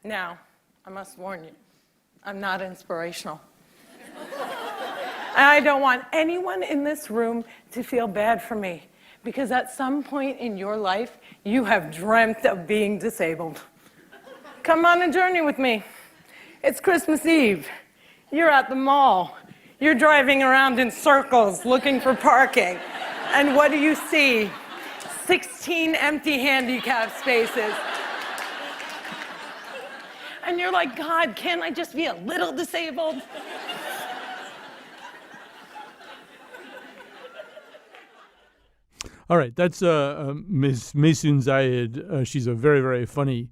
Now, I must warn you, I'm not inspirational. I don't want anyone in this room to feel bad for me, because at some point in your life, you have dreamt of being disabled. Come on a journey with me. It's Christmas Eve. You're at the mall. You're driving around in circles looking for parking. And what do you see? 16 empty handicap spaces. And you're like, God, can't I just be a little disabled? All right, that's Ms. Maysoon Zayid. She's a very, very funny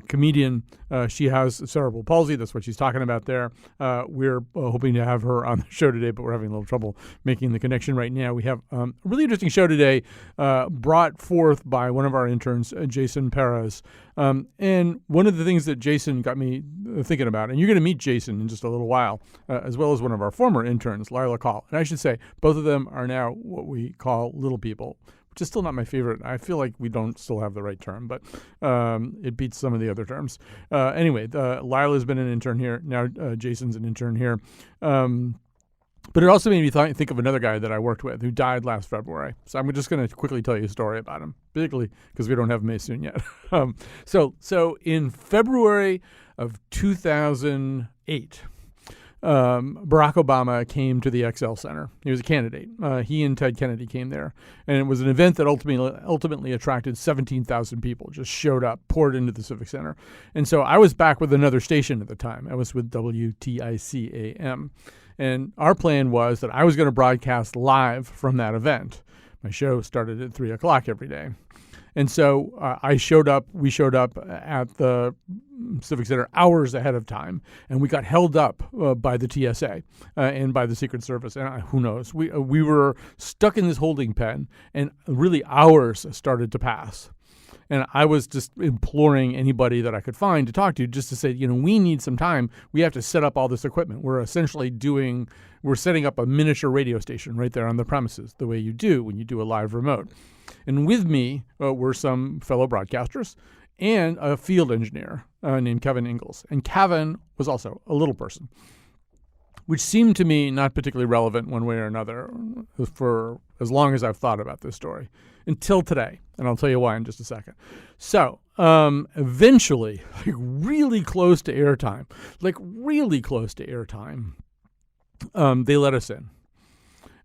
comedian. She has cerebral palsy. That's what she's talking about there. We're hoping to have her on the show today, but we're having a little trouble making the connection right now. We have a really interesting show today brought forth by one of our interns, Jason Perez. And one of the things that Jason got me thinking about, and you're going to meet Jason in just a little while, as well as one of our former interns, Lila Call. And I should say, both of them are now what we call little people, which is still not my favorite. I feel like we don't still have the right term, but it beats some of the other terms. Anyway, Lila's been an intern here. Now Jason's an intern here. But it also made me think of another guy that I worked with who died last February. So I'm just going to quickly tell you a story about him, particularly because we don't have Maysoon yet. So in February of 2008, Barack Obama came to the XL Center. He was a candidate. He and Ted Kennedy came there. And it was an event that ultimately attracted 17,000 people, just showed up, poured into the Civic Center. And so I was back with another station at the time. I was with WTIC-AM. And our plan was that I was going to broadcast live from that event. My show started at 3 o'clock every day. And so we showed up at the Civic Center hours ahead of time, and we got held up by the TSA and by the Secret Service. And who knows? We were stuck in this holding pen, and really hours started to pass. And I was just imploring anybody that I could find to talk to just to say, we need some time. We have to set up all this equipment. We're setting up a miniature radio station right there on the premises, the way you do when you do a live remote. And with me were some fellow broadcasters and a field engineer named Kevin Ingalls. And Kevin was also a little person, which seemed to me not particularly relevant one way or another for as long as I've thought about this story, until today. And I'll tell you why in just a second. So eventually, really close to airtime, they let us in.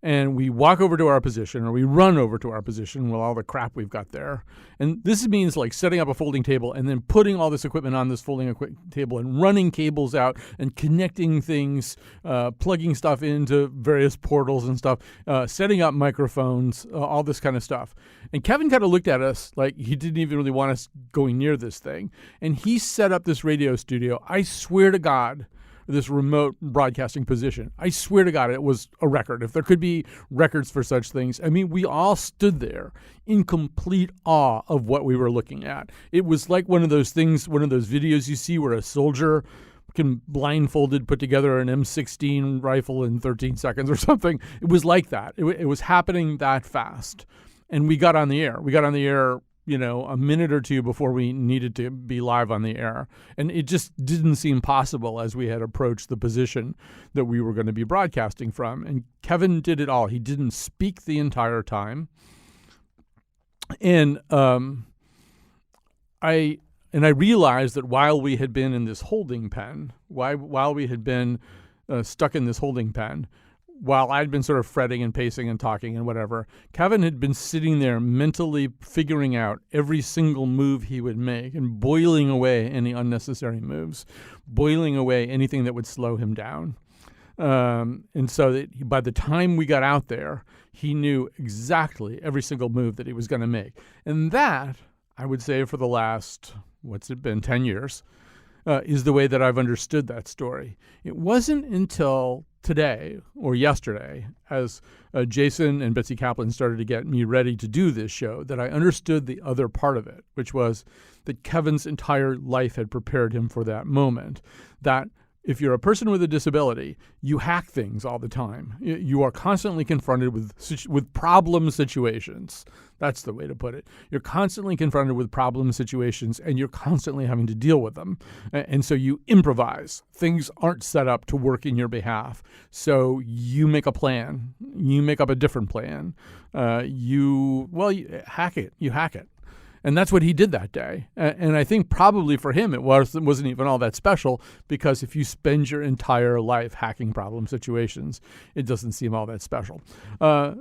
And we walk over to our position, or we run over to our position with all the crap we've got there. And this means like setting up a folding table and then putting all this equipment on this folding table and running cables out and connecting things, plugging stuff into various portals and stuff, setting up microphones, all this kind of stuff. And Kevin kind of looked at us like he didn't even really want us going near this thing. And he set up this radio studio. I swear to God, this remote broadcasting position. I swear to God, it was a record. If there could be records for such things, I mean, we all stood there in complete awe of what we were looking at. It was like one of those videos you see where a soldier can blindfolded put together an M16 rifle in 13 seconds or something. It was like that. It was happening that fast. And we got on the air. A minute or two before we needed to be live on the air. And it just didn't seem possible as we had approached the position that we were going to be broadcasting from. And Kevin did it all. He didn't speak the entire time. And I realized that while we had been in this holding pen, while we had been stuck in this holding pen, while I'd been sort of fretting and pacing and talking and whatever, Kevin had been sitting there mentally figuring out every single move he would make and boiling away any unnecessary moves, boiling away anything that would slow him down. And so that by the time we got out there, he knew exactly every single move that he was going to make. And that, I would say for the last, 10 years, is the way that I've understood that story. It wasn't until today or yesterday, as Jason and Betsy Kaplan started to get me ready to do this show, that I understood the other part of it, which was that Kevin's entire life had prepared him for that moment. That if you're a person with a disability, you hack things all the time. You are constantly confronted with problem situations. That's the way to put it. You're constantly confronted with problem situations, and you're constantly having to deal with them. And so you improvise. Things aren't set up to work in your behalf. So you make a plan. You make up a different plan. You hack it. You hack it. And that's what he did that day. And I think probably for him it wasn't even all that special, because if you spend your entire life hacking problem situations, it doesn't seem all that special.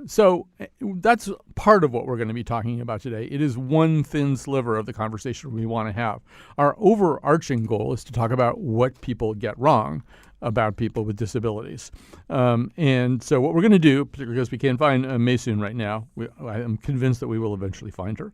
So that's part of what we're going to be talking about today. It is one thin sliver of the conversation we want to have. Our overarching goal is to talk about what people get wrong about people with disabilities. And so what we're going to do, particularly because we can't find Maysoon right now, I am convinced that we will eventually find her.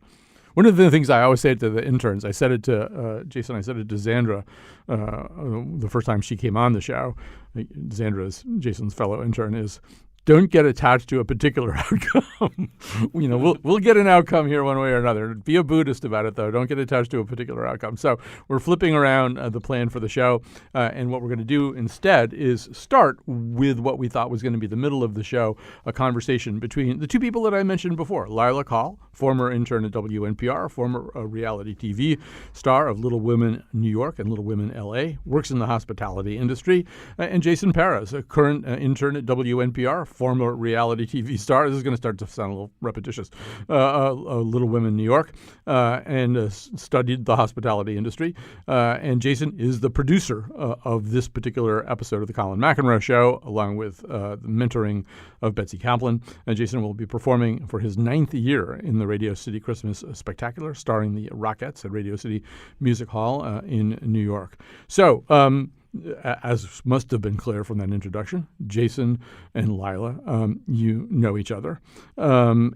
One of the things I always say to the interns, I said it to Jason, I said it to Xandra the first time she came on the show. Xandra is Jason's fellow intern, is don't get attached to a particular outcome. We'll get an outcome here one way or another. Be a Buddhist about it, though. Don't get attached to a particular outcome. So we're flipping around the plan for the show, and what we're going to do instead is start with what we thought was going to be the middle of the show, a conversation between the two people that I mentioned before, Lila Kaul, former intern at WNPR, former reality TV star of Little Women New York and Little Women LA, works in the hospitality industry, and Jason Perez, a current intern at WNPR, former reality TV star. This is going to start to sound a little repetitious. Little Women New York, and studied the hospitality industry. And Jason is the producer of this particular episode of the Colin McEnroe Show, along with the mentoring of Betsy Kaplan. And Jason will be performing for his 9th year in the Radio City Christmas Spectacular, starring the Rockettes at Radio City Music Hall in New York. So, as must have been clear from that introduction, Jason and Lila, you know each other. So,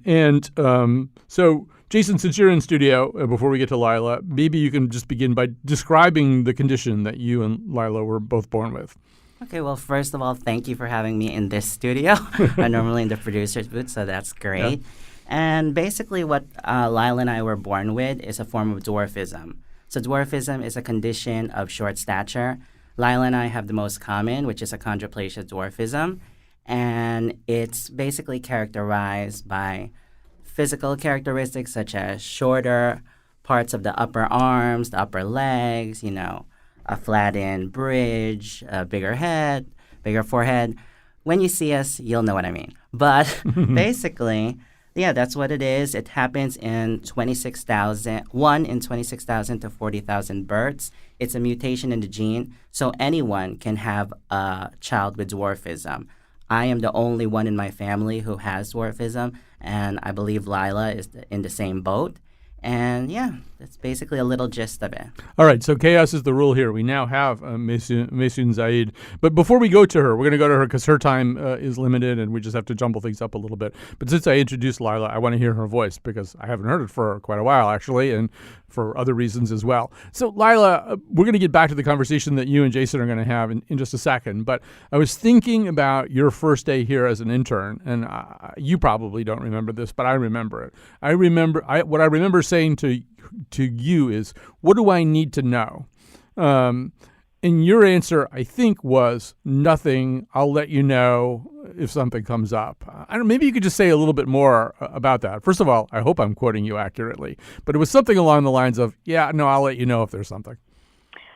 Jason, since you're in studio, before we get to Lila, maybe you can just begin by describing the condition that you and Lila were both born with. Okay, well, first of all, thank you for having me in this studio. I'm normally in the producer's booth, so that's great. Yeah. And basically what Lila and I were born with is a form of dwarfism. So dwarfism is a condition of short stature. Lila and I have the most common, which is achondroplasia dwarfism, and it's basically characterized by physical characteristics such as shorter parts of the upper arms, the upper legs, a flattened bridge, a bigger head, bigger forehead. When you see us, you'll know what I mean. But basically, yeah, that's what it is. It happens in 1 in 26,000 to 40,000 births. It's a mutation in the gene, so anyone can have a child with dwarfism. I am the only one in my family who has dwarfism, and I believe Lila is in the same boat. And yeah, that's basically a little gist of it. All right, so chaos is the rule here. We now have Maysoon Zayid. But before we go to her, we're going to go to her because her time is limited and we just have to jumble things up a little bit. But since I introduced Lila, I want to hear her voice because I haven't heard it for quite a while, actually, and for other reasons as well. So, Lila, we're going to get back to the conversation that you and Jason are going to have in just a second. But I was thinking about your first day here as an intern, and you probably don't remember this, but I remember it. What I remember saying to you is, what do I need to know? And your answer, I think, was nothing. I'll let you know if something comes up. Maybe you could just say a little bit more about that. First of all, I hope I'm quoting you accurately, but it was something along the lines of, I'll let you know if there's something.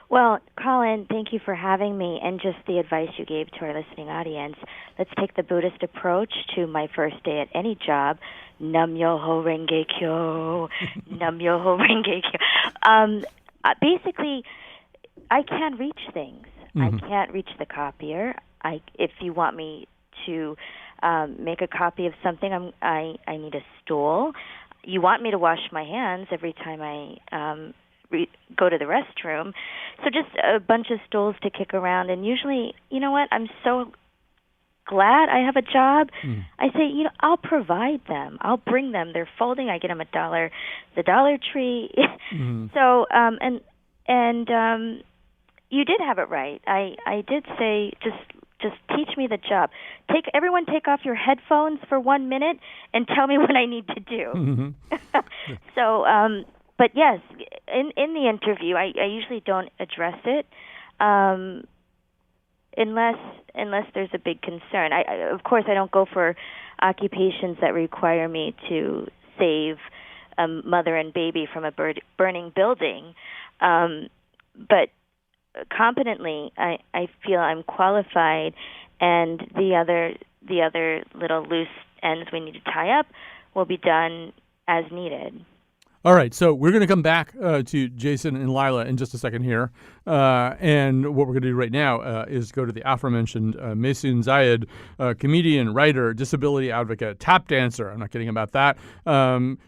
Well, Colin, thank you for having me and just the advice you gave to our listening audience. Let's take the Buddhist approach to my first day at any job. Nam Myoho Renge Kyo. Nam Myoho Renge Kyo. Basically, I can't reach things. Mm-hmm. I can't reach the copier. If you want me to make a copy of something, I need a stool. You want me to wash my hands every time I go to the restroom. So just a bunch of stools to kick around. And usually, you know what, I'm so glad I have a job. I say, I'll provide them. I'll bring them. They're folding. I get them $1, the Dollar Tree. So, and you did have it right. I did say just teach me the job. Everyone take off your headphones for 1 minute and tell me what I need to do. So, but yes, in the interview, I usually don't address it. unless there's a big concern. Of course, I don't go for occupations that require me to save a mother and baby from a burning building, but competently, I feel I'm qualified, and the other little loose ends we need to tie up will be done as needed. All right, so we're going to come back to Jason and Lila in just a second here. And what we're going to do right now is go to the aforementioned Maysoon Zayed, comedian, writer, disability advocate, tap dancer. I'm not kidding about that.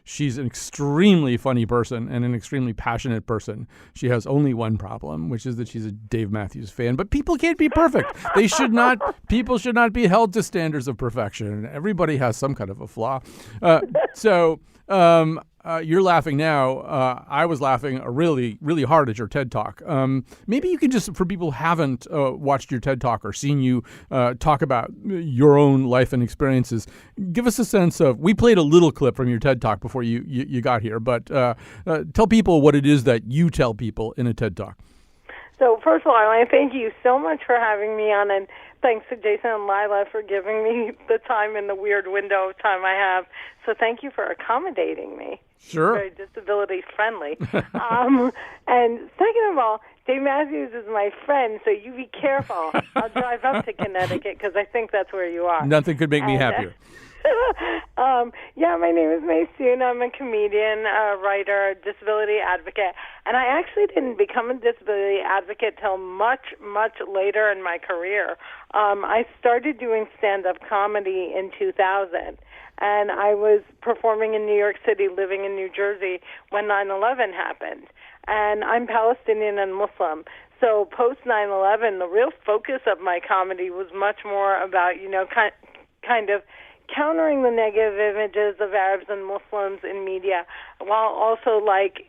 She's an extremely funny person and an extremely passionate person. She has only one problem, which is that she's a Dave Matthews fan. But people can't be perfect. People should not be held to standards of perfection. Everybody has some kind of a flaw. You're laughing now. I was laughing really, really hard at your TED Talk. Maybe you can just, for people who haven't watched your TED Talk or seen you talk about your own life and experiences, give us a sense of, we played a little clip from your TED Talk before you got here, but tell people what it is that you tell people in a TED Talk. So first of all, I want to thank you so much for having me on, and thanks to Jason and Lila for giving me the time in the weird window of time I have. So thank you for accommodating me. Sure. Very disability friendly. And second of all, Dave Matthews is my friend, so you be careful. I'll drive up to Connecticut because I think that's where you are. Nothing could make me happier. My name is Maysoon. I'm a comedian, a writer, a disability advocate, and I actually didn't become a disability advocate till much, much later in my career. I started doing stand-up comedy in 2000, and I was performing in New York City, living in New Jersey when 9/11 happened. And I'm Palestinian and Muslim. So post 9/11, the real focus of my comedy was much more about, kind of countering the negative images of Arabs and Muslims in media, while also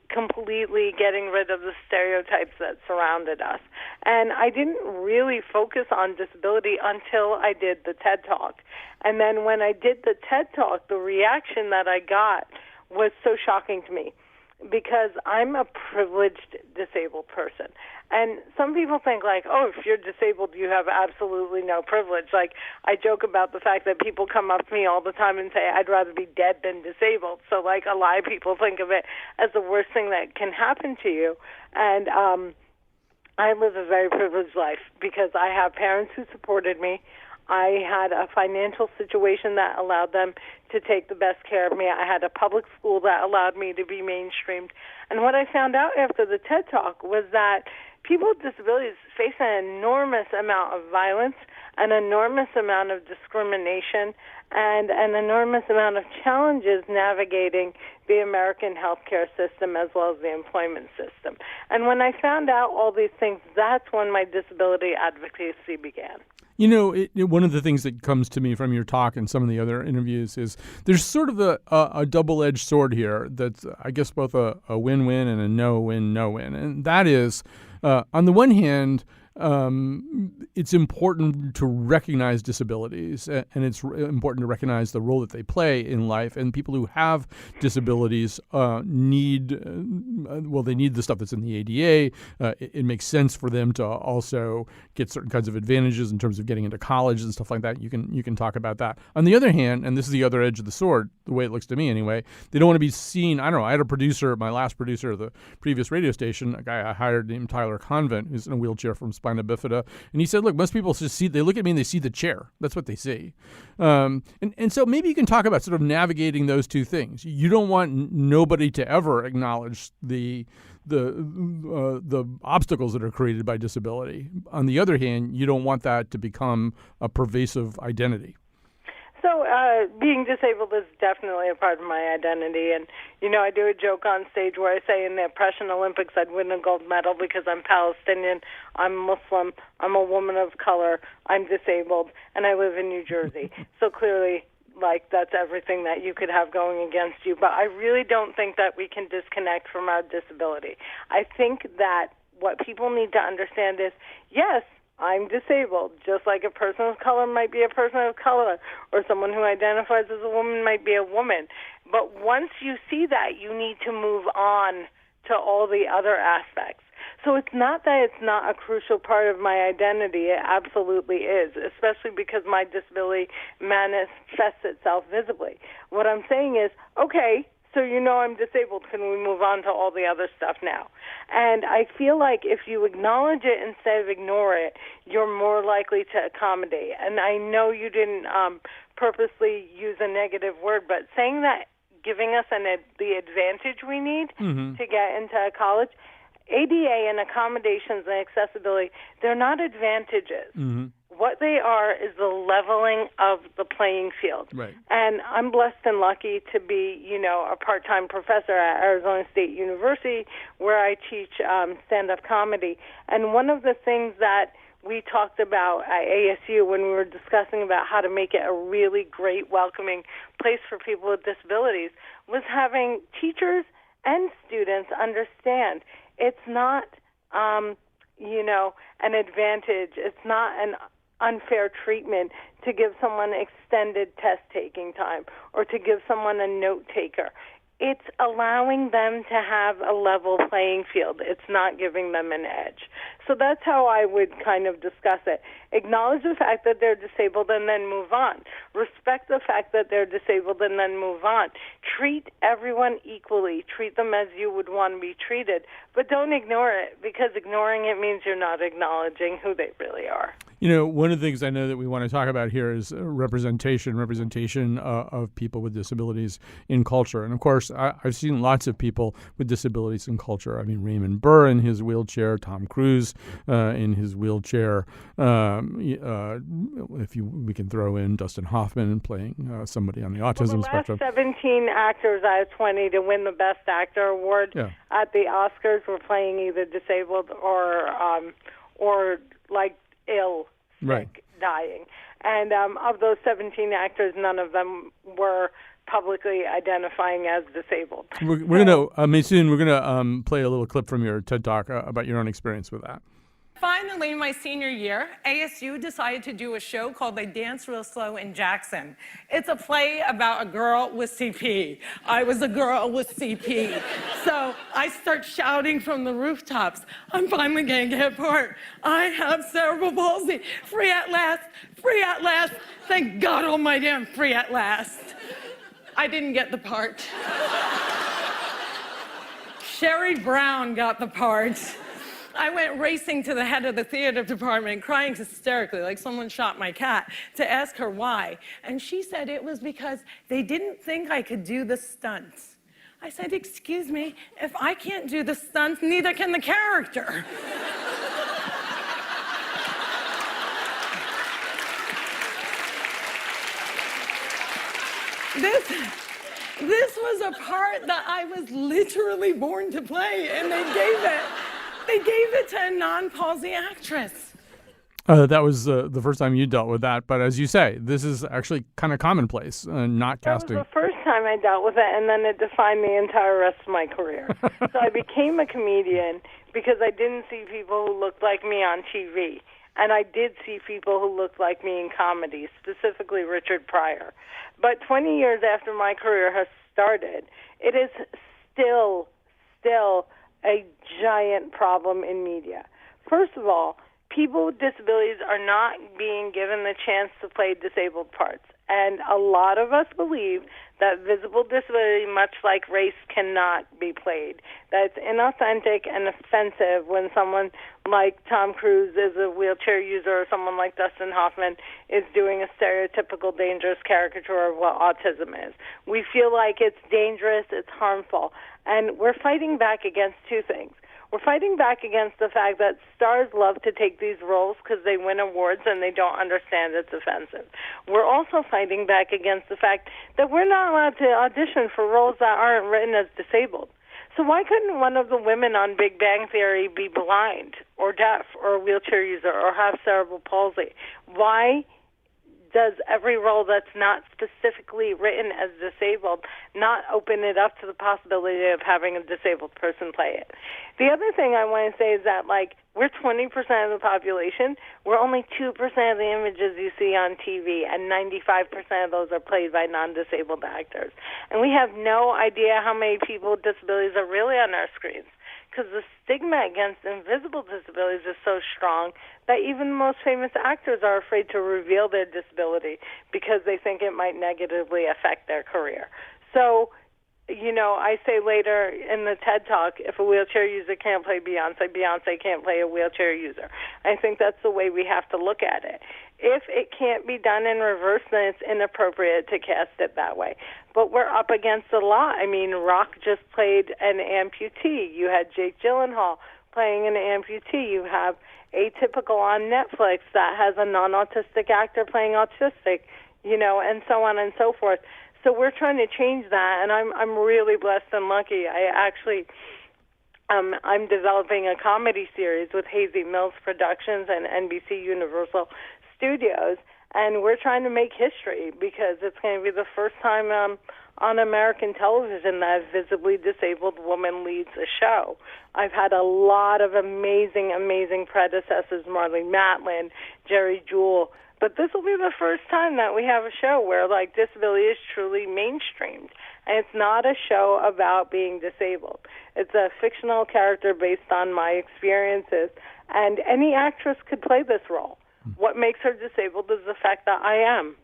completely getting rid of the stereotypes that surrounded us. And I didn't really focus on disability until I did the TED Talk. And then when I did the TED Talk, the reaction that I got was so shocking to me, because I'm a privileged disabled person. And some people think if you're disabled, you have absolutely no privilege. I joke about the fact that people come up to me all the time and say, I'd rather be dead than disabled. So a lot of people think of it as the worst thing that can happen to you. And I live a very privileged life because I have parents who supported me. I had a financial situation that allowed them to take the best care of me. I had a public school that allowed me to be mainstreamed. And what I found out after the TED Talk was that people with disabilities face an enormous amount of violence, an enormous amount of discrimination, and an enormous amount of challenges navigating the American healthcare system as well as the employment system. And when I found out all these things, that's when my disability advocacy began. One of the things that comes to me from your talk and some of the other interviews is there's sort of a double-edged sword here that's, I guess, both a win-win and a no-win, no-win. And that is, on the one hand, it's important to recognize disabilities, and it's important to recognize the role that they play in life. And people who have disabilities need the stuff that's in the ADA. It makes sense for them to also get certain kinds of advantages in terms of getting into college and stuff like that. You can talk about that. On the other hand, and this is the other edge of the sword, the way it looks to me anyway, they don't want to be seen. I don't know. I had a producer, my last producer of the previous radio station, a guy I hired named Tyler Convent, who's in a wheelchair from spina bifida, and he said, look, most people just they look at me and they see the chair. That's what they see. And so maybe you can talk about sort of navigating those two things. You don't want nobody to ever acknowledge the obstacles that are created by disability. On the other hand, you don't want that to become a pervasive identity. So being disabled is definitely a part of my identity. And, I do a joke on stage where I say in the Oppression Olympics I'd win a gold medal because I'm Palestinian, I'm Muslim, I'm a woman of color, I'm disabled, and I live in New Jersey. So clearly, that's everything that you could have going against you. But I really don't think that we can disconnect from our disability. I think that what people need to understand is, yes, I'm disabled, just like a person of color might be a person of color, or someone who identifies as a woman might be a woman. But once you see that, you need to move on to all the other aspects. So it's not that it's not a crucial part of my identity. It absolutely is, especially because my disability manifests itself visibly. What I'm saying is, okay, so you know I'm disabled. Can we move on to all the other stuff now? And I feel like if you acknowledge it instead of ignore it, you're more likely to accommodate. And I know you didn't purposely use a negative word, but saying that giving us the advantage we need to get into college, ADA and accommodations and accessibility, they're not advantages. What they are is the leveling of the playing field. Right. And I'm blessed and lucky to be, a part-time professor at Arizona State University where I teach stand-up comedy. And one of the things that we talked about at ASU when we were discussing about how to make it a really great, welcoming place for people with disabilities was having teachers and students understand it's not, an advantage. It's not an unfair treatment to give someone extended test-taking time or to give someone a note taker. It's allowing them to have a level playing field. It's not giving them an edge. So that's how I would kind of discuss it. Acknowledge the fact that they're disabled and then move on. Respect the fact that they're disabled and then move on. Treat everyone equally. Treat them as you would want to be treated. But don't ignore it, because ignoring it means you're not acknowledging who they really are. One of the things I know that we want to talk about here is representation of people with disabilities in culture. And of course, I've seen lots of people with disabilities in culture. I mean, Raymond Burr in his wheelchair, Tom Cruise in his wheelchair. We can throw in Dustin Hoffman playing somebody on the autism spectrum. The last 17 actors out of 20 to win the Best Actor award at the Oscars were playing either disabled or like ill, sick, right, dying. And of those 17 actors, none of them were publicly identifying as disabled. We're going to, Maysoon, we're going to play a little clip from your TED Talk about your own experience with that. Finally, my senior year, ASU decided to do a show called They Dance Real Slow in Jackson. It's a play about a girl with CP. I was a girl with CP. So I start shouting from the rooftops, I'm finally going to get part. I have cerebral palsy. Free at last. Free at last. Thank God almighty I'm free at last. I didn't get the part. Sherry Brown got the part. I went racing to the head of the theater department, crying hysterically like someone shot my cat, to ask her why. And she said it was because they didn't think I could do the stunts. I said, excuse me, if I can't do the stunts, neither can the character. This was a part that I was literally born to play, and they gave it to a non-palsy actress. That was the first time you dealt with that, but as you say, this is actually kind of commonplace, not casting. That was the first time I dealt with it, and then it defined the entire rest of my career. So I became a comedian because I didn't see people who looked like me on TV. And I did see people who looked like me in comedy, specifically Richard Pryor. But 20 years after my career has started, it is still a giant problem in media. First of all, people with disabilities are not being given the chance to play disabled parts. And a lot of us believe that visible disability, much like race, cannot be played. That it's inauthentic and offensive when someone like Tom Cruise is a wheelchair user or someone like Dustin Hoffman is doing a stereotypical dangerous caricature of what autism is. We feel like it's dangerous, it's harmful. And we're fighting back against two things. We're fighting back against the fact that stars love to take these roles because they win awards and they don't understand it's offensive. We're also fighting back against the fact that we're not allowed to audition for roles that aren't written as disabled. So why couldn't one of the women on Big Bang Theory be blind or deaf or a wheelchair user or have cerebral palsy? Why does every role that's not specifically written as disabled not open it up to the possibility of having a disabled person play it? The other thing I want to say is that, we're 20% of the population. We're only 2% of the images you see on TV, and 95% of those are played by non-disabled actors. And we have no idea how many people with disabilities are really on our screens. because the stigma against invisible disabilities is so strong that even the most famous actors are afraid to reveal their disability because they think it might negatively affect their career. So, I say later in the TED Talk, if a wheelchair user can't play Beyonce, Beyonce can't play a wheelchair user. I think that's the way we have to look at it. If it can't be done in reverse, then it's inappropriate to cast it that way. But we're up against a lot. I mean, Rock just played an amputee. You had Jake Gyllenhaal playing an amputee. You have Atypical on Netflix that has a non-autistic actor playing autistic, and so on and so forth. So we're trying to change that, and I'm really blessed and lucky. I actually, I'm developing a comedy series with Hazy Mills Productions and NBC Universal Studios, and we're trying to make history because it's going to be the first time on American television that a visibly disabled woman leads a show. I've had a lot of amazing, amazing predecessors, Marlene Matlin, Jerry Jewell, but this will be the first time that we have a show where, disability is truly mainstreamed. And it's not a show about being disabled. It's a fictional character based on my experiences, and any actress could play this role. What makes her disabled is the fact that I am.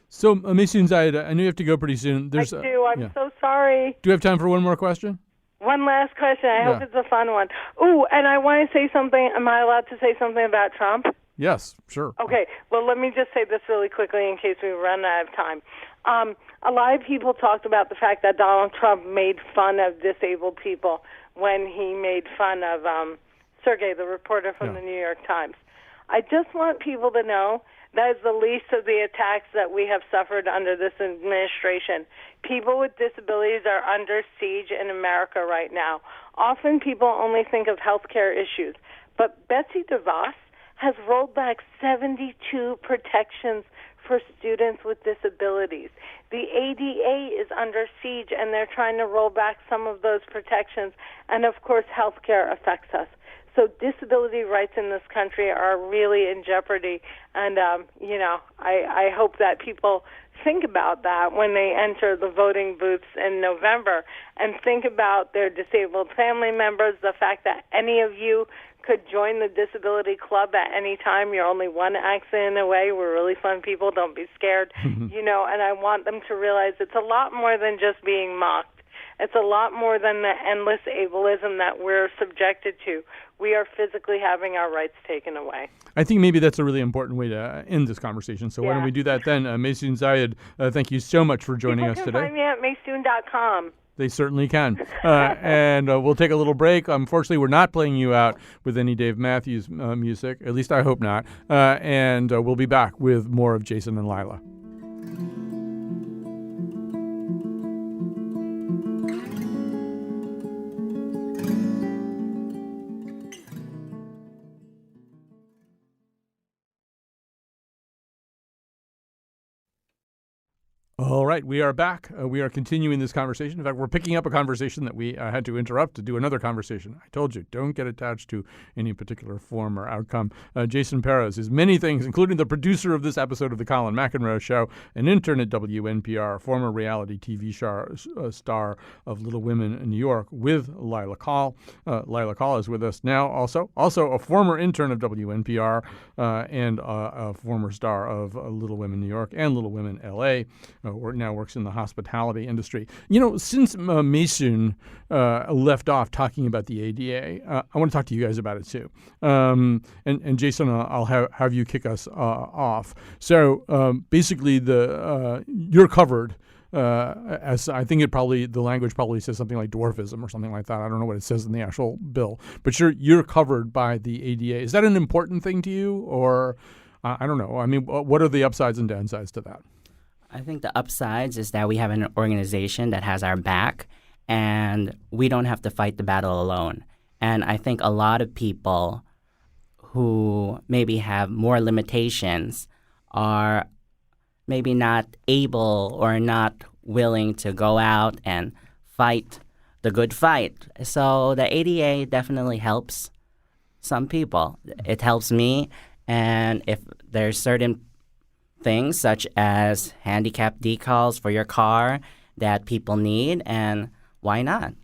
So, Maysoon Zayed, I know you have to go pretty soon. I do. I'm so sorry. Do we have time for one more question? One last question. I hope it's a fun one. Ooh, and I want to say something. Am I allowed to say something about Trump? Yes, sure. Okay. Well, let me just say this really quickly in case we run out of time. A lot of people talked about the fact that Donald Trump made fun of disabled people when he made fun of Sergey, the reporter from the New York Times. I just want people to know that is the least of the attacks that we have suffered under this administration. People with disabilities are under siege in America right now. Often people only think of health care issues, but Betsy DeVos has rolled back 72 protections for students with disabilities. The ADA is under siege, and they're trying to roll back some of those protections, and of course health care affects us. So disability rights in this country are really in jeopardy, and I hope that people think about that when they enter the voting booths in November, and think about their disabled family members, the fact that any of you could join the Disability Club at any time. You're only one accident away. We're really fun people. Don't be scared. And I want them to realize it's a lot more than just being mocked. It's a lot more than the endless ableism that we're subjected to. We are physically having our rights taken away. I think maybe that's a really important way to end this conversation. So why don't we do that then? Maysoon Zayed, thank you so much for joining us today. People can find me at maysoon.com. They certainly can. And we'll take a little break. Unfortunately, we're not playing you out with any Dave Matthews music. At least I hope not. And we'll be back with more of Jason and Lila. All right, we are back. We are continuing this conversation. In fact, we're picking up a conversation that we had to interrupt to do another conversation. I told you, don't get attached to any particular form or outcome. Jason Perez is many things, including the producer of this episode of The Colin McEnroe Show, an intern at WNPR, former reality TV star of Little Women in New York with Lila Call. Lila Call is with us now also a former intern of WNPR and a former star of Little Women New York and Little Women L.A., now works in the hospitality industry. Since Maysoon left off talking about the ADA, I want to talk to you guys about it too. And Jason, I'll have you kick us off. So basically, you're covered. As I think the language probably says something like dwarfism or something like that. I don't know what it says in the actual bill, but you're covered by the ADA. Is that an important thing to you, or I don't know? I mean, what are the upsides and downsides to that? I think the upsides is that we have an organization that has our back, and we don't have to fight the battle alone. And I think a lot of people who maybe have more limitations are maybe not able or not willing to go out and fight the good fight. So the ADA definitely helps some people. It helps me, and if there's certain things such as handicap decals for your car that people need, and why not,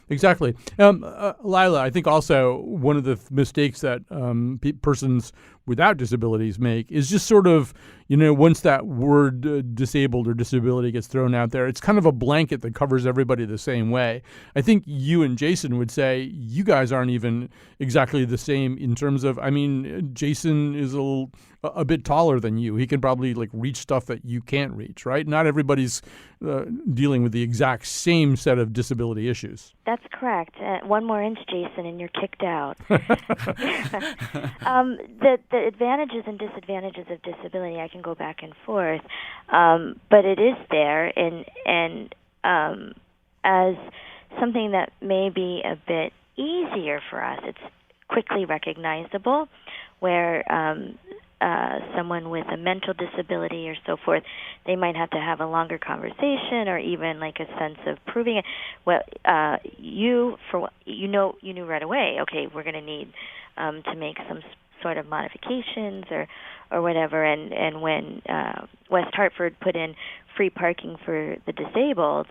exactly. Lila, I think also one of the mistakes that persons without disabilities make is just sort of, once that word disabled or disability gets thrown out there, it's kind of a blanket that covers everybody the same way. I think you and Jason would say you guys aren't even exactly the same in terms of, Jason is a bit taller than you. He can probably reach stuff that you can't reach, right? Not everybody's dealing with the exact same set of disability issues. That's correct. One more inch, Jason, and you're kicked out. The advantages and disadvantages of disability, I can go back and forth, but it is there, and as something that may be a bit easier for us, it's quickly recognizable, where someone with a mental disability or so forth, they might have to have a longer conversation or even a sense of proving it. Well, you knew right away, okay, we're going to need to make some sort of modifications or whatever. And when West Hartford put in free parking for the disabled,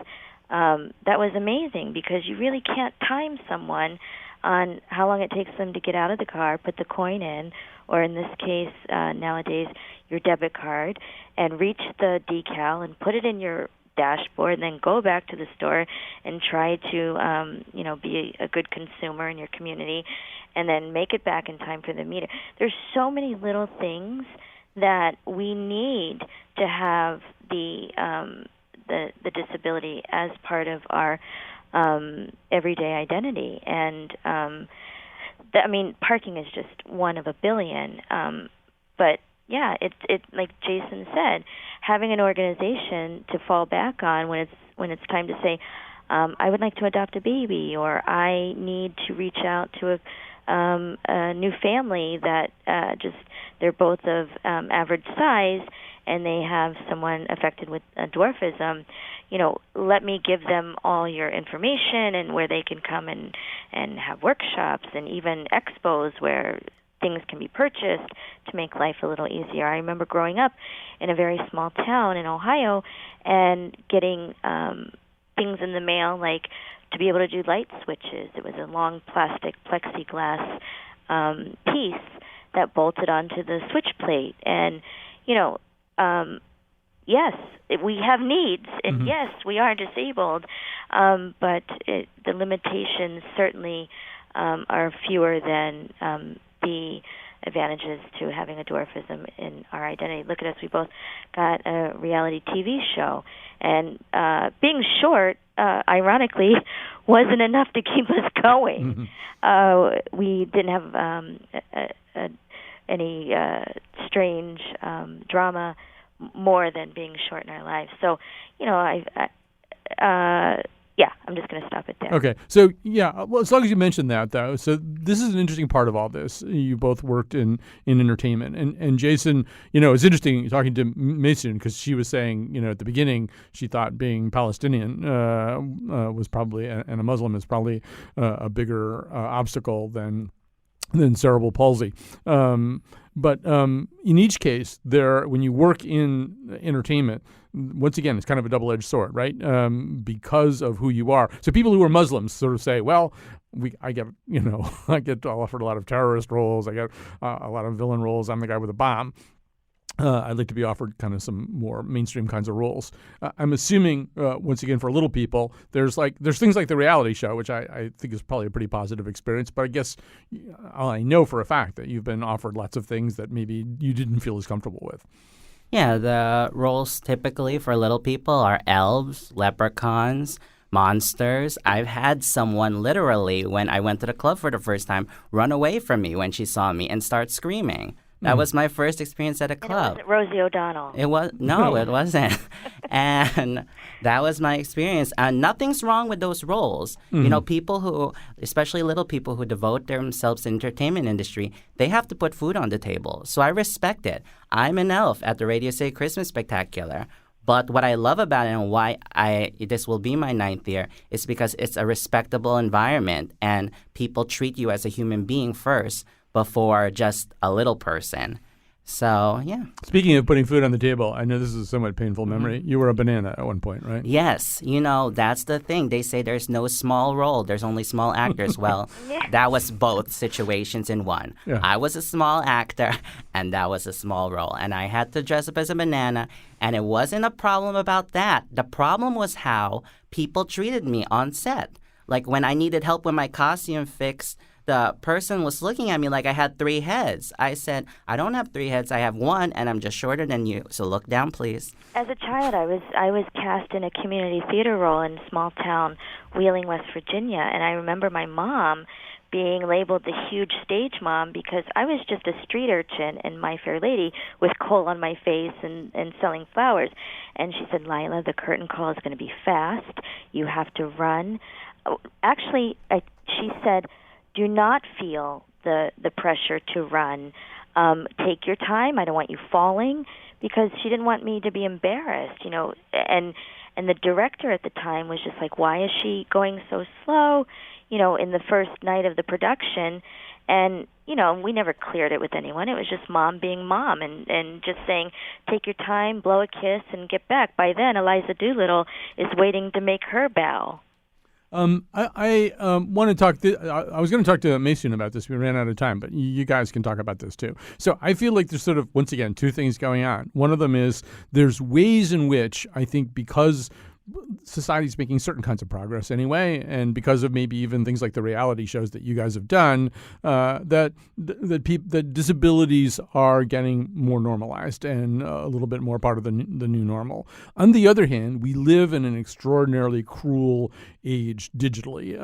that was amazing, because you really can't time someone on how long it takes them to get out of the car, put the coin in, or in this case, nowadays, your debit card, and reach the decal and put it in your dashboard, and then go back to the store and try to, be a good consumer in your community, and then make it back in time for the meter. There's so many little things that we need to have the disability as part of our everyday identity. And parking is just one of a billion. But yeah, it's like Jason said, having an organization to fall back on when it's time to say, I would like to adopt a baby, or I need to reach out to a new family that they're both of average size, and they have someone affected with dwarfism. Let me give them all your information, and where they can come and have workshops and even expos where things can be purchased to make life a little easier. I remember growing up in a very small town in Ohio and getting things in the mail, like to be able to do light switches. It was a long plastic plexiglass piece that bolted onto the switch plate. And, yes, we have needs, and yes, we are disabled, but the limitations certainly are fewer than the advantages to having a dwarfism in our identity. Look at us, we both got a reality TV show, and being short, ironically, wasn't enough to keep us going. We didn't have any strange drama more than being short in our lives. So, I'm just going to stop it there. Okay. So, well, as long as you mentioned that, though, so this is an interesting part of all this. You both worked in entertainment. And Jason, it's interesting talking to Maysoon, because she was saying, at the beginning, she thought being Palestinian was probably, and a Muslim is probably a bigger obstacle than cerebral palsy. But in each case, when you work in entertainment, once again, it's kind of a double-edged sword, right? Because of who you are. So people who are Muslims sort of say, well, I get offered a lot of terrorist roles. I get a lot of villain roles. I'm the guy with a bomb. I'd like to be offered kind of some more mainstream kinds of roles. I'm assuming, once again, for little people, there's things like the reality show, which I think is probably a pretty positive experience. But I guess I know for a fact that you've been offered lots of things that maybe you didn't feel as comfortable with. Yeah, the roles typically for little people are elves, leprechauns, monsters. I've had someone literally, when I went to the club for the first time, run away from me when she saw me and start screaming. That was my first experience at a club. And it wasn't Rosie O'Donnell. It wasn't. And that was my experience. And nothing's wrong with those roles. People who, especially little people who devote themselves to the entertainment industry, they have to put food on the table. So I respect it. I'm an elf at the Radio City Christmas Spectacular. But what I love about it and why this will be my 9th year is because it's a respectable environment and people treat you as a human being first before just a little person. So, yeah. Speaking of putting food on the table, I know this is a somewhat painful memory. You were a banana at one point, right? Yes, that's the thing. They say there's no small role, there's only small actors. Well, that was both situations in one. Yeah. I was a small actor, and that was a small role. And I had to dress up as a banana, and it wasn't a problem about that. The problem was how people treated me on set. Like when I needed help with my costume fix, the person was looking at me like I had 3 heads. I said, I don't have 3 heads, I have 1, and I'm just shorter than you. So look down, please. As a child, I was cast in a community theater role in small town Wheeling, West Virginia, and I remember my mom being labeled the huge stage mom because I was just a street urchin in My Fair Lady with coal on my face and selling flowers. And she said, Lila, the curtain call is going to be fast. You have to run. Actually, she said, do not feel the pressure to run. Take your time. I don't want you falling, because she didn't want me to be embarrassed, And the director at the time was just like, why is she going so slow, in the first night of the production? And, we never cleared it with anyone. It was just mom being mom and just saying, take your time, blow a kiss, and get back. By then, Eliza Doolittle is waiting to make her bow. I want to talk. I was going to talk to Mason about this. We ran out of time, but you guys can talk about this too. So I feel like there's sort of, once again, 2 things going on. One of them is there's ways in which I think, because society's making certain kinds of progress anyway, and because of maybe even things like the reality shows that you guys have done, that disabilities are getting more normalized and a little bit more part of the new normal. On the other hand, we live in an extraordinarily cruel age digitally,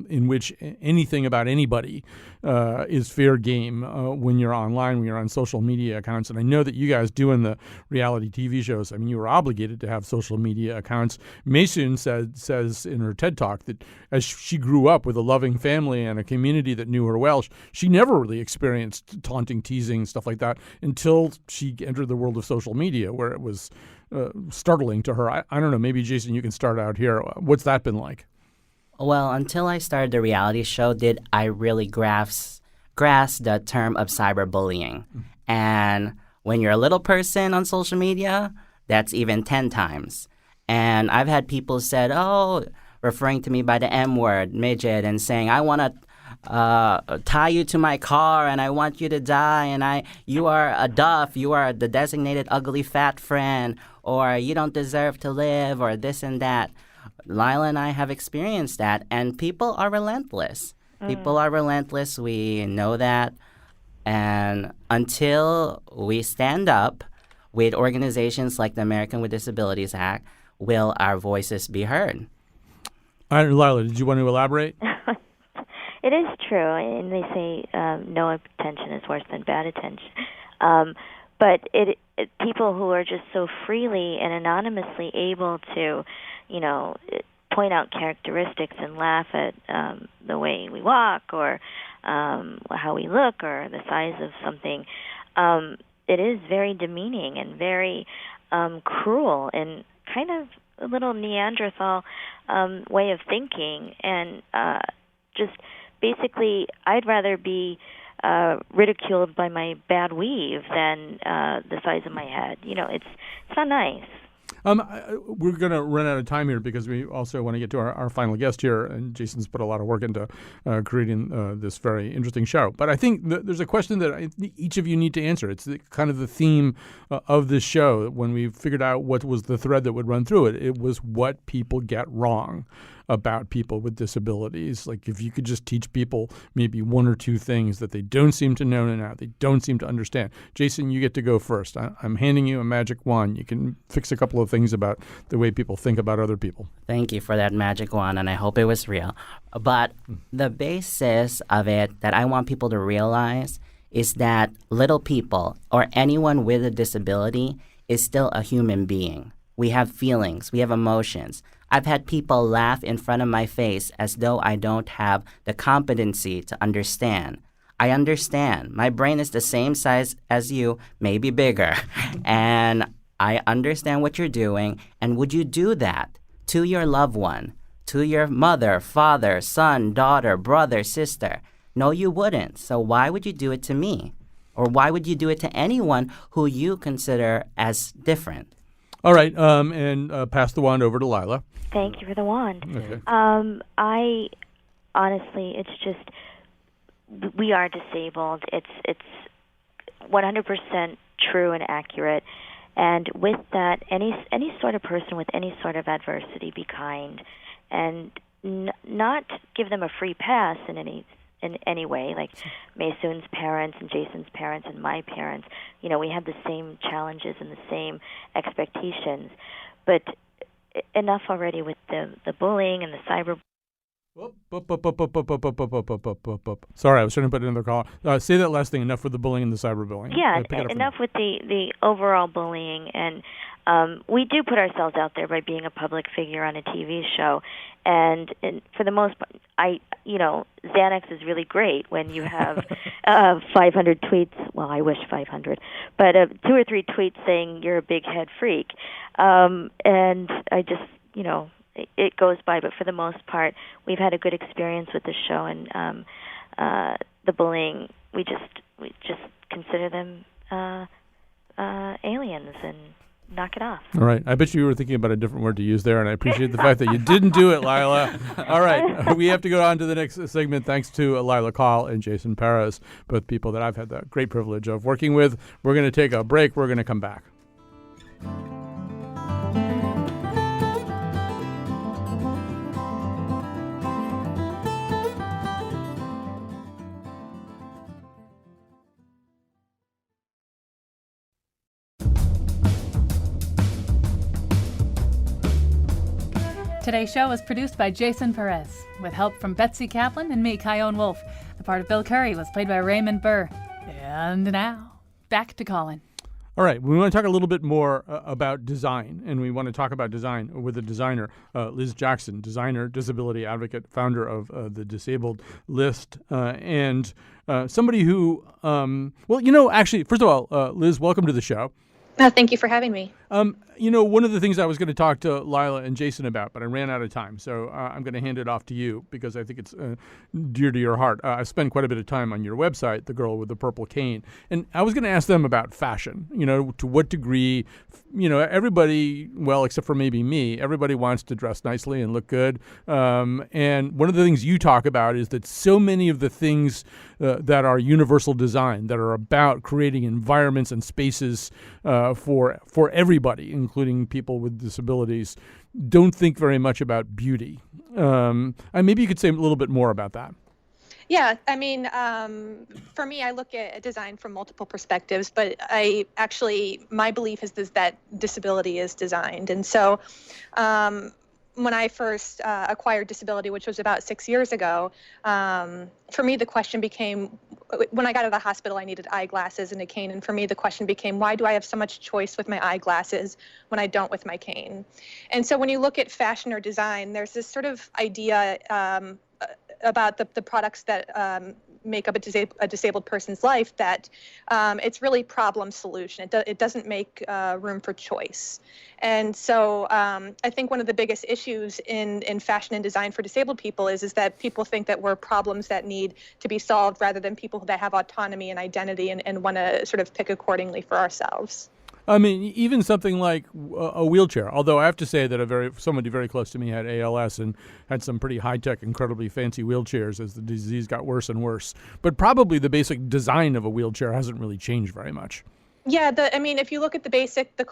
in which anything about anybody is fair game when you're online, when you're on social media accounts. And I know that you guys doing the reality TV shows, I mean, you were obligated to have social media accounts. Maysoon says in her TED Talk that as she grew up with a loving family and a community that knew her well, she never really experienced taunting, teasing, stuff like that until she entered the world of social media, where it was startling to her. I don't know, maybe Jason, you can start out here. What's that been like? Well, until I started the reality show, did I really grasp the term of cyberbullying. And when you're a little person on social media, that's even 10 times. And I've had people said, referring to me by the M word, midget, and saying, I want to tie you to my car and I want you to die, and you are a duff, you are the designated ugly fat friend, or you don't deserve to live, or this and that. Lila and I have experienced that, and people are relentless. People are relentless. We know that. And until we stand up with organizations like the American with Disabilities Act, will our voices be heard? All right, Lila, did you want to elaborate? It is true, and they say no attention is worse than bad attention. But people who are just so freely and anonymously able to, point out characteristics and laugh at the way we walk or how we look or the size of something, it is very demeaning and very cruel and kind of a little Neanderthal way of thinking. And just basically, I'd rather be ridiculed by my bad weave than the size of my head. It's not nice. We're going to run out of time here because we also want to get to our final guest here, and Jason's put a lot of work into creating this very interesting show. But I think there's a question that each of you need to answer. It's kind of the theme of this show. When we figured out what was the thread that would run through it, it was what people get wrong about people with disabilities. Like, if you could just teach people maybe 1 or 2 things that they don't seem to know now, they don't seem to understand. Jason, you get to go first. I'm handing you a magic wand. You can fix a couple of things about the way people think about other people. Thank you for that magic wand, and I hope it was real. But the basis of it that I want people to realize is that little people or anyone with a disability is still a human being. We have feelings. We have emotions. I've had people laugh in front of my face as though I don't have the competency to understand. I understand. My brain is the same size as you, maybe bigger. And I understand what you're doing. And would you do that to your loved one, to your mother, father, son, daughter, brother, sister? No, you wouldn't. So why would you do it to me? Or why would you do it to anyone who you consider as different? All right, and pass the wand over to Lila. Thank you for the wand. Okay. I honestly, it's just we are disabled. It's 100% true and accurate. And with that, any sort of person with any sort of adversity, be kind, and not give them a free pass in any way. Like Maysoon's parents and Jason's parents and my parents, we had the same challenges and the same expectations. But enough already with the bullying and the cyber. Sorry, I was trying to put another call. Say that last thing. Enough with the bullying and the cyberbullying. Yeah, enough with the overall bullying, and we do put ourselves out there by being a public figure on a TV show, and for the most part, Xanax is really great when you have 500 tweets. Well, I wish 500, but 2 or 3 tweets saying you're a big head freak, and I just it goes by, but for the most part, we've had a good experience with the show, and the bullying, we just consider them aliens and knock it off. All right. I bet you were thinking about a different word to use there, and I appreciate the fact that you didn't do it, Lila. All right. We have to go on to the next segment. Thanks to Lila Call and Jason Paris, both people that I've had the great privilege of working with. We're going to take a break. We're going to come back. Today's show was produced by Jason Perez, with help from Betsy Kaplan and me, Kyone Wolf. The part of Bill Curry was played by Raymond Burr. And now, back to Colin. All right, we want to talk a little bit more about design, and we want to talk about design with a designer, Liz Jackson, designer, disability advocate, founder of the Disabled List, and somebody who, actually, first of all, Liz, welcome to the show. Thank you for having me. One of the things I was going to talk to Lila and Jason about, but I ran out of time, so I'm going to hand it off to you because I think it's dear to your heart. I spent quite a bit of time on your website, The Girl with the Purple Cane, and I was going to ask them about fashion. To what degree, everybody, well, except for maybe me, everybody wants to dress nicely and look good. And one of the things you talk about is that so many of the things that are universal design, that are about creating environments and spaces for everybody, including people with disabilities, don't think very much about beauty. And maybe you could say a little bit more about that. Yeah, I mean, for me, I look at design from multiple perspectives, but my belief is that disability is designed. And so when I first acquired disability, which was about 6 years ago, for me, the question became, when I got out of the hospital, I needed eyeglasses and a cane. And for me, the question became, why do I have so much choice with my eyeglasses when I don't with my cane? And so when you look at fashion or design, there's this sort of idea about the products that make up a disabled person's life, that it's really problem solution. It doesn't make room for choice. And so I think one of the biggest issues in fashion and design for disabled people is that people think that we're problems that need to be solved rather than people that have autonomy and identity and want to sort of pick accordingly for ourselves. I mean, even something like a wheelchair, although I have to say that somebody very close to me had ALS and had some pretty high-tech, incredibly fancy wheelchairs as the disease got worse and worse. But probably the basic design of a wheelchair hasn't really changed very much. Yeah, if you look at the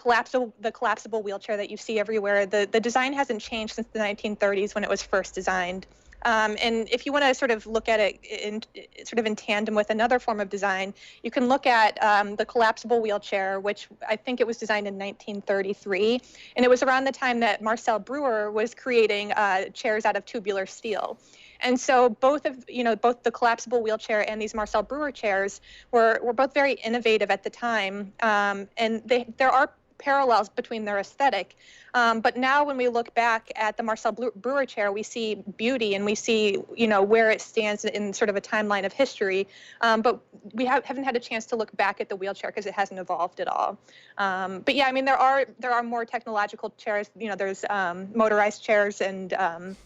collapsible wheelchair that you see everywhere, the design hasn't changed since the 1930s when it was first designed. And if you want to sort of look at it in tandem with another form of design, you can look at the collapsible wheelchair, which I think it was designed in 1933. And it was around the time that Marcel Breuer was creating chairs out of tubular steel. And so both the collapsible wheelchair and these Marcel Breuer chairs were both very innovative at the time. And there are parallels between their aesthetic. But now when we look back at the Marcel Breuer chair, we see beauty and we see, where it stands in sort of a timeline of history. But we haven't had a chance to look back at the wheelchair because it hasn't evolved at all. But yeah, I mean, there are more technological chairs. There's motorized chairs and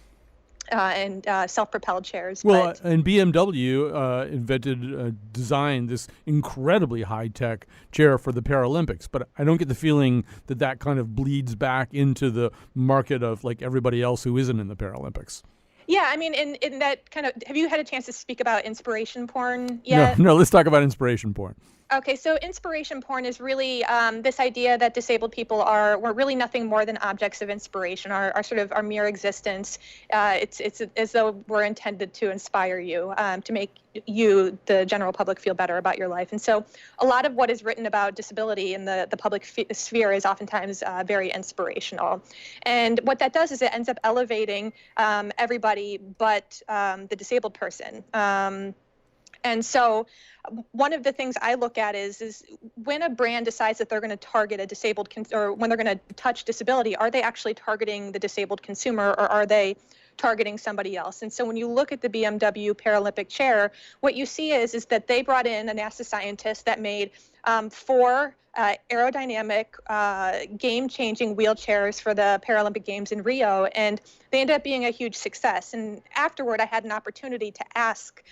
and self-propelled chairs. Well, But and BMW designed this incredibly high-tech chair for the Paralympics, but I don't get the feeling that that kind of bleeds back into the market of like everybody else who isn't in the Paralympics. yeah, I mean, in that kind of, have you had a chance to speak about inspiration porn yet? No, let's talk about inspiration porn. Okay, so inspiration porn is really this idea that disabled people we're really nothing more than objects of inspiration, our sort of our mere existence. It's as though we're intended to inspire you, to make you, the general public, feel better about your life. And so a lot of what is written about disability in the public sphere is oftentimes very inspirational. And what that does is it ends up elevating everybody but the disabled person. And so one of the things I look at is when a brand decides that they're going to target a disabled or when they're going to touch disability, are they actually targeting the disabled consumer, or are they targeting somebody else? And so when you look at the BMW Paralympic chair, what you see is that they brought in a NASA scientist that made 4 aerodynamic, game-changing wheelchairs for the Paralympic Games in Rio, and they ended up being a huge success. And afterward, I had an opportunity to ask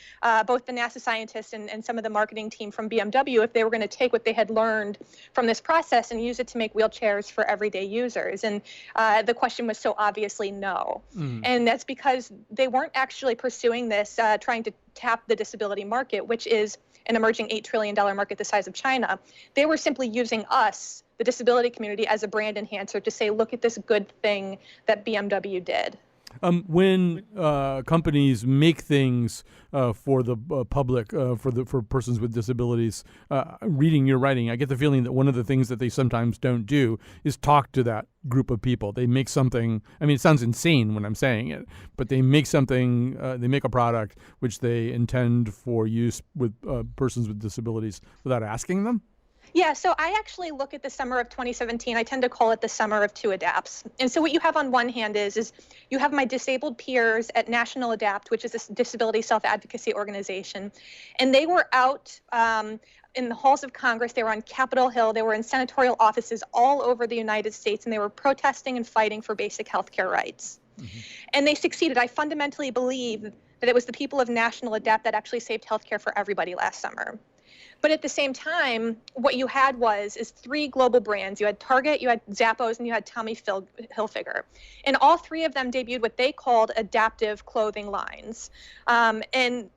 both the NASA scientists and some of the marketing team from BMW if they were going to take what they had learned from this process and use it to make wheelchairs for everyday users. And the question was so obviously no. And that's because they weren't actually pursuing this, trying to tap the disability market, which is an emerging $8 trillion market the size of China. They were simply using us, the disability community, as a brand enhancer to say, look at this good thing that BMW did. When companies make things for the public, for persons with disabilities, reading your writing, I get the feeling that one of the things that they sometimes don't do is talk to that group of people. They make something. I mean, it sounds insane when I'm saying it, but they make something. They make a product which they intend for use with persons with disabilities without asking them. Yeah, so I actually look at the summer of 2017. I tend to call it the summer of 2 adapts. And so what you have on one hand is you have my disabled peers at National Adapt, which is a disability self-advocacy organization. And they were out in the halls of Congress. They were on Capitol Hill. They were in senatorial offices all over the United States, and they were protesting and fighting for basic health care rights. Mm-hmm. And they succeeded. I fundamentally believe that it was the people of National Adapt that actually saved health care for everybody last summer. But at the same time, what you had is 3 global brands. You had Target, you had Zappos, and you had Tommy Hilfiger. And all 3 of them debuted what they called adaptive clothing lines. And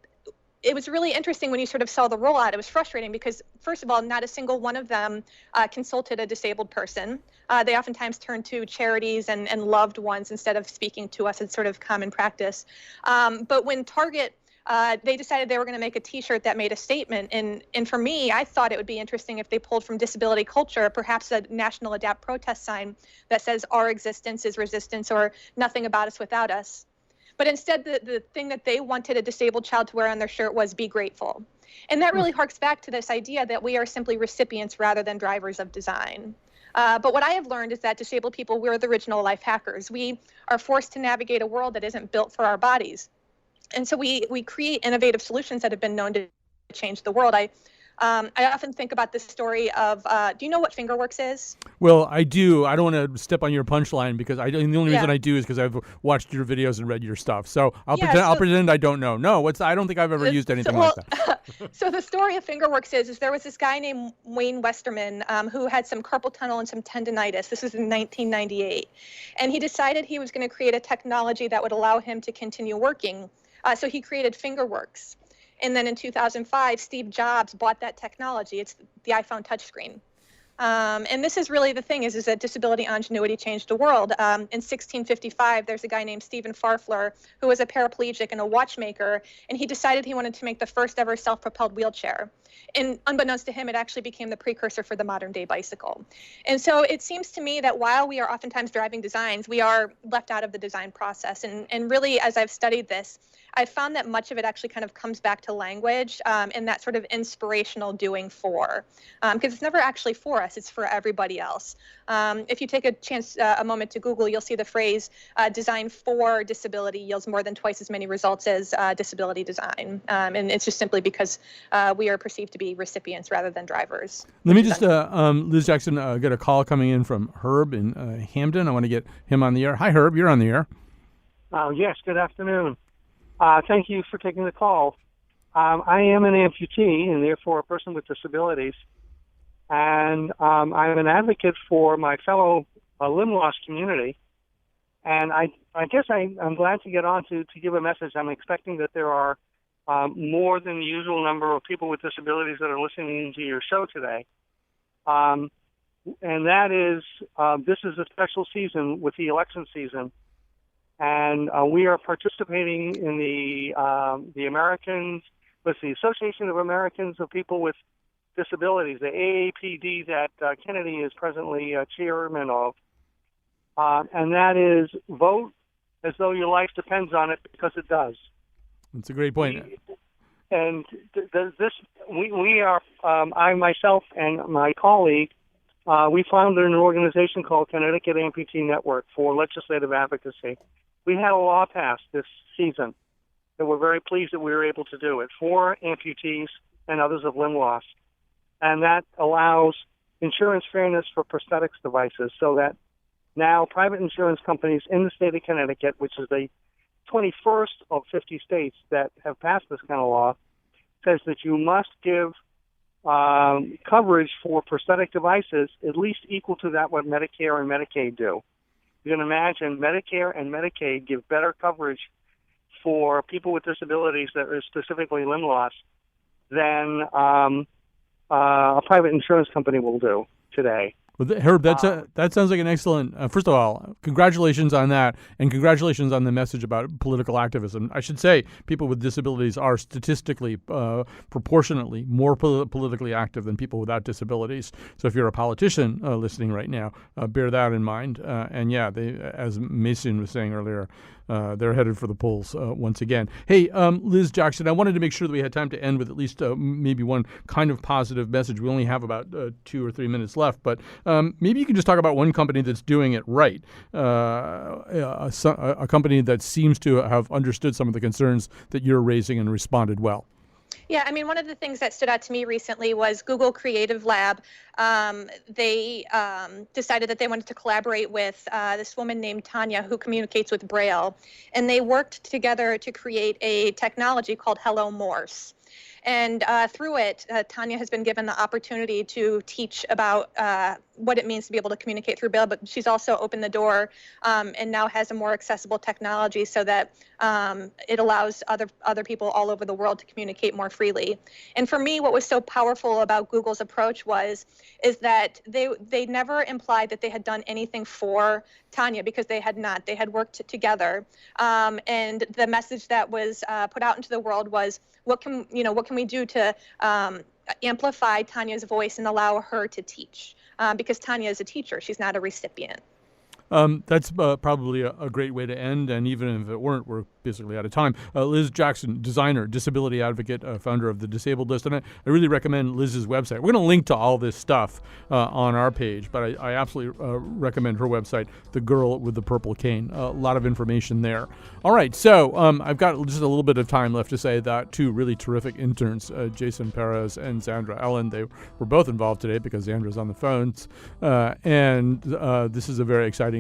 it was really interesting when you sort of saw the rollout. It was frustrating because, first of all, not a single one of them consulted a disabled person. They oftentimes turned to charities and loved ones instead of speaking to us. It's sort of common practice. But when Target they decided they were going to make a T-shirt that made a statement. And for me, I thought it would be interesting if they pulled from disability culture, perhaps a National Adapt protest sign that says our existence is resistance or nothing about us without us. But instead, the thing that they wanted a disabled child to wear on their shirt was be grateful. And that really harks back to this idea that we are simply recipients rather than drivers of design. But what I have learned is that disabled people, we're the original life hackers. We are forced to navigate a world that isn't built for our bodies. And so we create innovative solutions that have been known to change the world. I often think about this story of, do you know what Fingerworks is? Well, I do. I don't want to step on your punchline because the only reason I do is because I've watched your videos and read your stuff. So I'll pretend I don't know. No, I don't think I've ever used anything like that. So the story of Fingerworks is there was this guy named Wayne Westerman who had some carpal tunnel and some tendinitis. This was in 1998. And he decided he was going to create a technology that would allow him to continue working. So he created Fingerworks. And then in 2005, Steve Jobs bought that technology. It's the iPhone touchscreen. And this is really the thing is that disability ingenuity changed the world. In 1655, there's a guy named Stephen Farfler who was a paraplegic and a watchmaker, and he decided he wanted to make the first ever self-propelled wheelchair. And unbeknownst to him, it actually became the precursor for the modern day bicycle. And so it seems to me that while we are oftentimes driving designs, we are left out of the design process. And really, as I've studied this, I've found that much of it actually kind of comes back to language and that sort of inspirational doing for, because it's never actually for us, it's for everybody else. If you take a moment to Google, you'll see the phrase design for disability yields more than twice as many results as disability design. And it's just simply because we are perceived to be recipients rather than drivers. Let me just, Liz Jackson, get a call coming in from Herb in Hamden. I want to get him on the air. Hi, Herb, you're on the air. Yes, good afternoon. Thank you for taking the call. I am an amputee and therefore a person with disabilities. And I'm an advocate for my fellow limb loss community. And I guess I'm glad to get on to give a message. I'm expecting that there are more than the usual number of people with disabilities that are listening to your show today. And that is, this is a special season with the election season. And we are participating in the Association of Americans of People with Disabilities, the AAPD that Kennedy is presently chairman of. And that is vote as though your life depends on it, because it does. That's a great point. We are, I myself and my colleague, we founded an organization called Connecticut Amputee Network for Legislative Advocacy. We had a law passed this season that we're very pleased that we were able to do it for amputees and others of limb loss. And that allows insurance fairness for prosthetics devices, so that now private insurance companies in the state of Connecticut, which is the 21st of 50 states that have passed this kind of law, says that you must give coverage for prosthetic devices at least equal to that what Medicare and Medicaid do. You can imagine Medicare and Medicaid give better coverage for people with disabilities that are specifically limb loss than a private insurance company will do today. Well, Herb, that sounds like an excellent. First of all, congratulations on that, and congratulations on the message about political activism. I should say, people with disabilities are statistically, proportionately more politically active than people without disabilities. So, if you're a politician listening right now, bear that in mind. And yeah, they, as Mason was saying earlier, they're headed for the polls once again. Hey, Liz Jackson, I wanted to make sure that we had time to end with at least maybe one kind of positive message. We only have about 2 or 3 minutes left, but maybe you can just talk about one company that's doing it right, a company that seems to have understood some of the concerns that you're raising and responded well. Yeah, I mean, one of the things that stood out to me recently was Google Creative Lab. They decided that they wanted to collaborate with this woman named Tanya, who communicates with Braille, and they worked together to create a technology called Hello Morse. And through it, Tanya has been given the opportunity to teach about what it means to be able to communicate through Braille, but she's also opened the door and now has a more accessible technology so that it allows other people all over the world to communicate more freely. And for me, what was so powerful about Google's approach is that they never implied that they had done anything for Tanya, because they had not. They had worked together. And the message that was put out into the world was, what can we do to amplify Tanya's voice and allow her to teach? Because Tanya is a teacher, she's not a recipient. That's probably a great way to end, and even if it weren't, we're basically out of time. Liz Jackson, designer, disability advocate, founder of the Disabled List, and I really recommend Liz's website. We're going to link to all this stuff on our page, but I absolutely recommend her website, The Girl with the Purple Cane. A lot of information there. All right, so I've got just a little bit of time left to say that two really terrific interns, Jason Perez and Sandra Ellen, they were both involved today because Sandra's on the phones, and this is a very exciting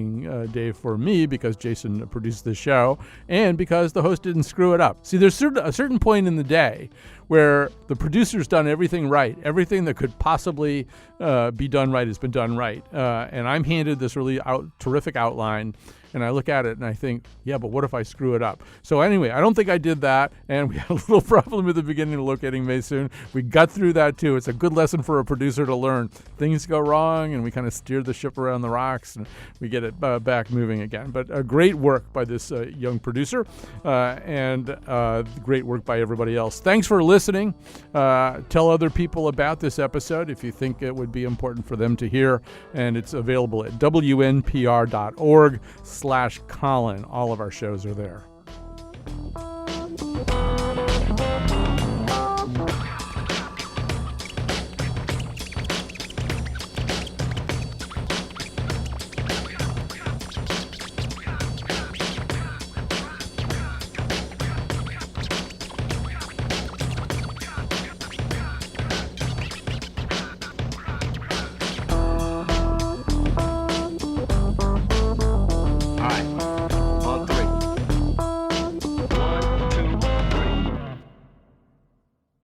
day for me because Jason produced this show and because the host didn't screw it up. See, there's a certain point in the day where the producer's done everything right. Everything that could possibly be done right has been done right. And I'm handed this really terrific outline, and I look at it and I think, yeah, but what if I screw it up? So anyway, I don't think I did that, and we had a little problem at the beginning of locating Maysoon. We got through that too. It's a good lesson for a producer to learn. Things go wrong, and we kind of steer the ship around the rocks, and we get it back moving again. But great work by this young producer, and great work by everybody else. Thanks for listening. Tell other people about this episode if you think it would be important for them to hear, and it's available at wnpr.org/Colin. All of our shows are there.